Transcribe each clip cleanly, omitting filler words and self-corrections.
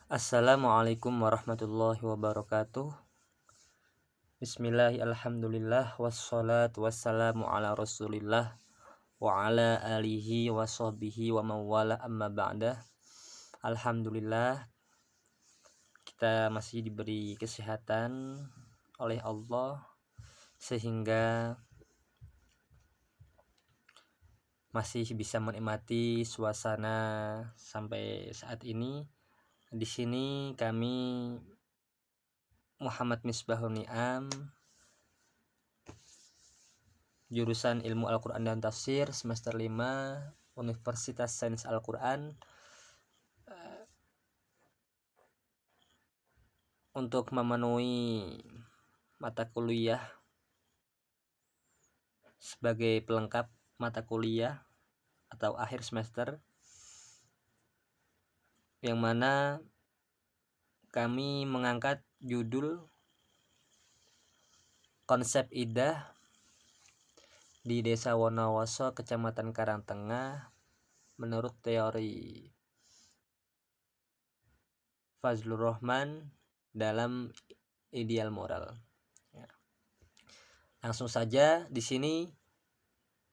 Assalamualaikum warahmatullahi wabarakatuh. Bismillah, alhamdulillah, wassalatu wassalamu ala rasulillah wa ala alihi wa sahbihi wa mawala amma ba'dah. Alhamdulillah, kita masih diberi kesehatan oleh Allah sehingga masih bisa menikmati suasana sampai saat ini. Di sini kami Muhammad Misbahun Ni'am, jurusan Ilmu Al-Quran dan Tafsir, semester 5, Universitas Sains Al-Quran, untuk memenuhi mata kuliah sebagai pelengkap mata kuliah atau akhir semester, yang mana kami mengangkat judul Konsep Idah di Desa Wonowoso, Kecamatan Karangtengah, menurut teori Fazlur Rahman dalam Ideal Moral. Ya. Langsung saja, di sini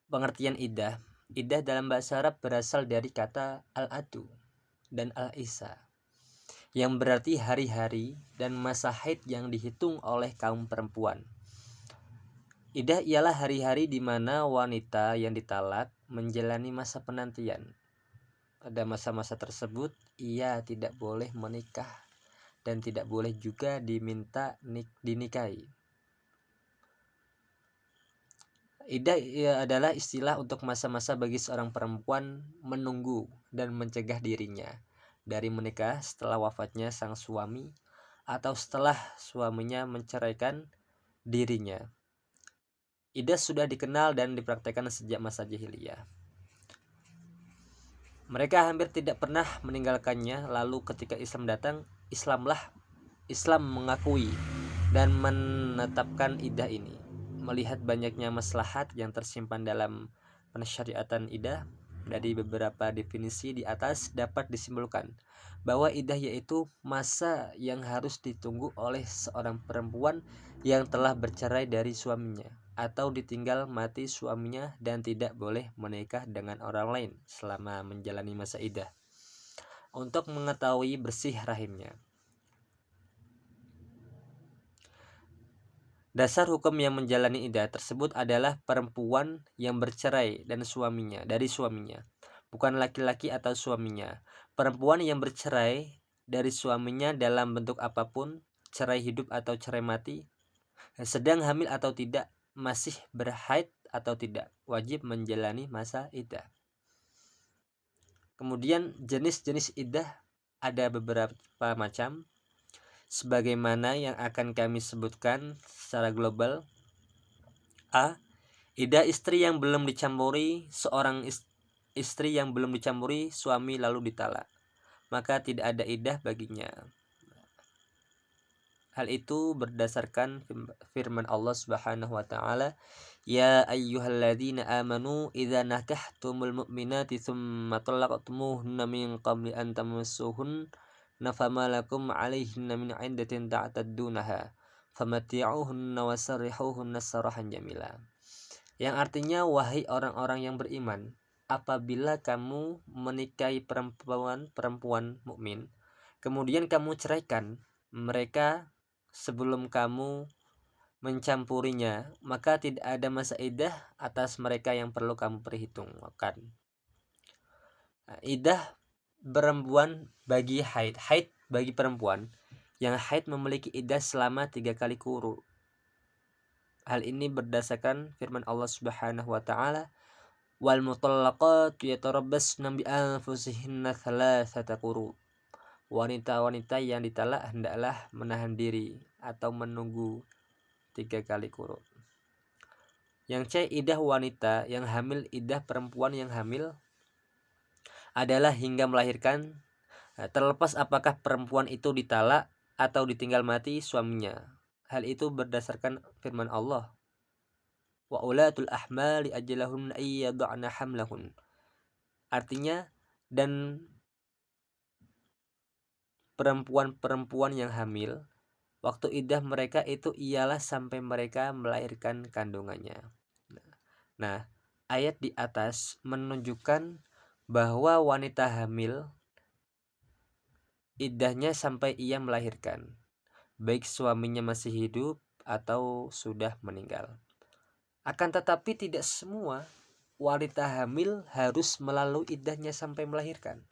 pengertian idah. Idah dalam bahasa Arab berasal dari kata al-adu dan al-isa, yang berarti hari-hari dan masa haid yang dihitung oleh kaum perempuan. Idah ialah hari-hari di mana wanita yang ditalak menjalani masa penantian. Pada masa-masa tersebut ia tidak boleh menikah dan tidak boleh juga diminta dinikahi. Idah adalah istilah untuk masa-masa bagi seorang perempuan menunggu dan mencegah dirinya dari menikah setelah wafatnya sang suami atau setelah suaminya menceraikan dirinya. Idah sudah dikenal dan dipraktikkan sejak masa jahiliyah. Mereka hampir tidak pernah meninggalkannya, lalu ketika Islam datang, Islam mengakui dan menetapkan idah ini. Melihat banyaknya maslahat yang tersimpan dalam pensyariatan idah, dari beberapa definisi di atas dapat disimpulkan bahwa idah yaitu masa yang harus ditunggu oleh seorang perempuan yang telah bercerai dari suaminya atau ditinggal mati suaminya dan tidak boleh menikah dengan orang lain selama menjalani masa idah, untuk mengetahui bersih rahimnya. Dasar hukum yang menjalani idah tersebut adalah perempuan yang bercerai dari suaminya, bukan laki-laki atau suaminya. Perempuan yang bercerai dari suaminya dalam bentuk apapun, cerai hidup atau cerai mati, sedang hamil atau tidak, masih berhaid atau tidak, wajib menjalani masa idah. Kemudian jenis-jenis idah ada beberapa macam, sebagaimana yang akan kami sebutkan secara global. A. Idah istri yang belum dicampuri, seorang istri yang belum dicampuri suami lalu ditalak, maka tidak ada idah baginya. Hal itu berdasarkan firman Allah Subhanahu wa taala, "Ya ayyuhalladzina amanu idza nakahtumul mu'minati tsumma talaqtumuhunna min qabli an tamassuhunna fama lakum 'alaihinna min 'iddatin ta'taddunaha famati'uhunna wasarrihuhunna sarahan jamila." Yang artinya, wahai orang-orang yang beriman, apabila kamu menikahi perempuan mukmin, kemudian kamu ceraikan mereka sebelum kamu mencampurinya, maka tidak ada masa idah atas mereka yang perlu kamu perhitungkan. Idah perempuan bagi haid bagi perempuan yang haid memiliki idah selama 3 kali quru. Hal ini berdasarkan firman Allah Subhanahu wa taala, wal mutallaqatu yatarabbasna bi anfusihinna thalathata quru. Wanita-wanita yang ditalak hendaklah menahan diri atau menunggu 3 kali quru. Yang C, idah wanita yang hamil. Idah perempuan yang hamil adalah hingga melahirkan, terlepas apakah perempuan itu ditalak atau ditinggal mati suaminya. Hal itu berdasarkan firman Allah, wa ulatul ahmali ajalahun ayyada'na hamlahun. Artinya, dan perempuan-perempuan yang hamil, waktu iddah mereka itu ialah sampai mereka melahirkan kandungannya. Nah, ayat di atas menunjukkan bahwa wanita hamil iddahnya sampai ia melahirkan, baik suaminya masih hidup atau sudah meninggal. Akan tetapi tidak semua wanita hamil harus melalui iddahnya sampai melahirkan.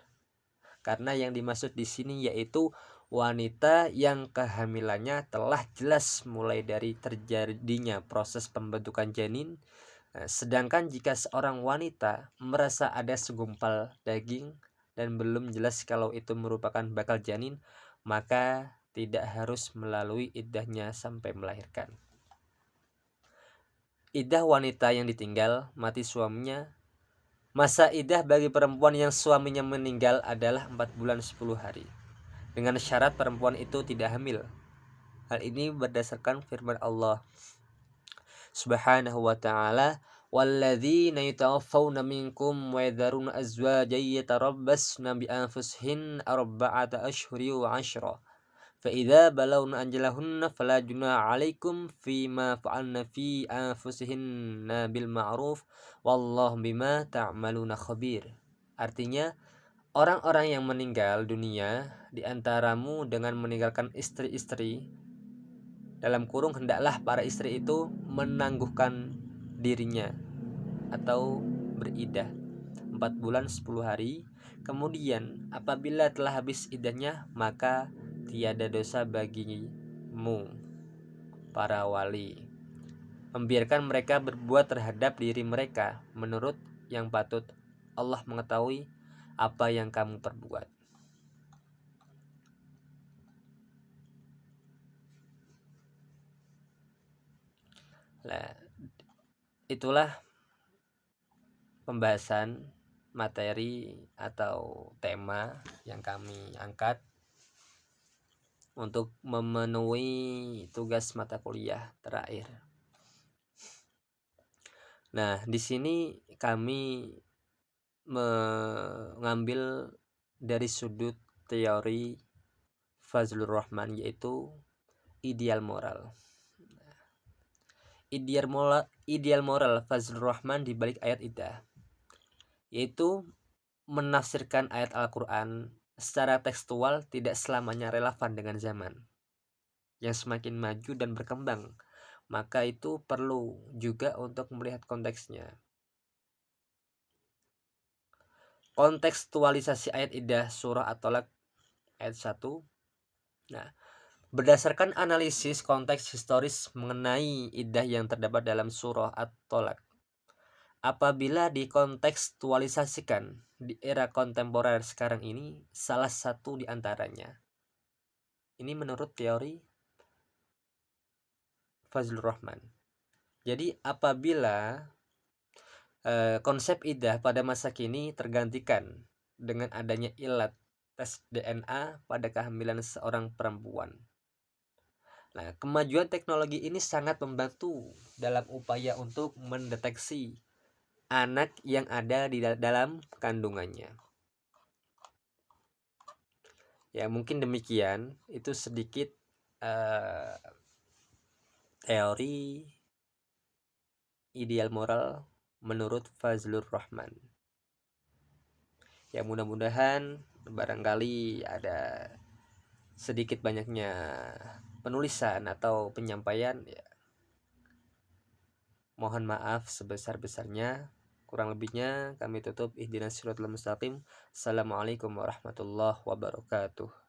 Karena yang dimaksud di sini yaitu wanita yang kehamilannya telah jelas mulai dari terjadinya proses pembentukan janin. Sedangkan jika seorang wanita merasa ada segumpal daging dan belum jelas kalau itu merupakan bakal janin, maka tidak harus melalui iddahnya sampai melahirkan. Iddah wanita yang ditinggal mati suaminya. Masa iddah bagi perempuan yang suaminya meninggal adalah 4 bulan 10 hari. Dengan syarat perempuan itu tidak hamil. Hal ini berdasarkan firman Allah Subhanahu wa ta'ala, walladzina yatawaffawna minkum wa yadharuna azwajan yatarabbasna bi anfusihin arba'ata ashhuri wa 'ashra. Fa idza balawna ajalahunna fala junaha 'alaikum fima fa'alna fi anfusihinna bil ma'ruf wallahu bima ta'maluna khabir. Artinya, orang-orang yang meninggal dunia di antaramu dengan meninggalkan istri-istri, dalam kurung hendaklah para istri itu menangguhkan dirinya atau beridah 4 bulan 10 hari. Kemudian apabila telah habis iddahnya, maka tiada dosa bagimu para wali membiarkan mereka berbuat terhadap diri mereka menurut yang patut. Allah mengetahui apa yang kamu perbuat. Nah, itulah pembahasan materi atau tema yang kami angkat untuk memenuhi tugas mata kuliah terakhir. Nah, di sini kami mengambil dari sudut teori Fazlur Rahman, yaitu ideal moral. Ideal moral Fazlur Rahman di balik ayat iddah, yaitu menafsirkan ayat Al-Quran secara tekstual tidak selamanya relevan dengan zaman yang semakin maju dan berkembang. Maka itu perlu juga untuk melihat konteksnya. Kontekstualisasi ayat iddah surah At-Tolak ayat 1. Nah, berdasarkan analisis konteks historis mengenai iddah yang terdapat dalam surah At-Tolak, apabila dikontekstualisasikan di era kontemporer sekarang ini, salah satu di antaranya, ini menurut teori Fazlur Rahman. Jadi apabila konsep iddah pada masa kini tergantikan dengan adanya ilat tes DNA pada kehamilan seorang perempuan. Nah, kemajuan teknologi ini sangat membantu dalam upaya untuk mendeteksi anak yang ada di dalam kandungannya. Ya, mungkin demikian. Itu sedikit teori ideal moral menurut Fazlur Rahman. Ya, mudah-mudahan barangkali ada sedikit banyaknya penulisan atau penyampaian, ya, mohon maaf sebesar-besarnya. Kurang lebihnya kami tutup. Ihdinas siratal mustaqim. Assalamualaikum warahmatullahi wabarakatuh.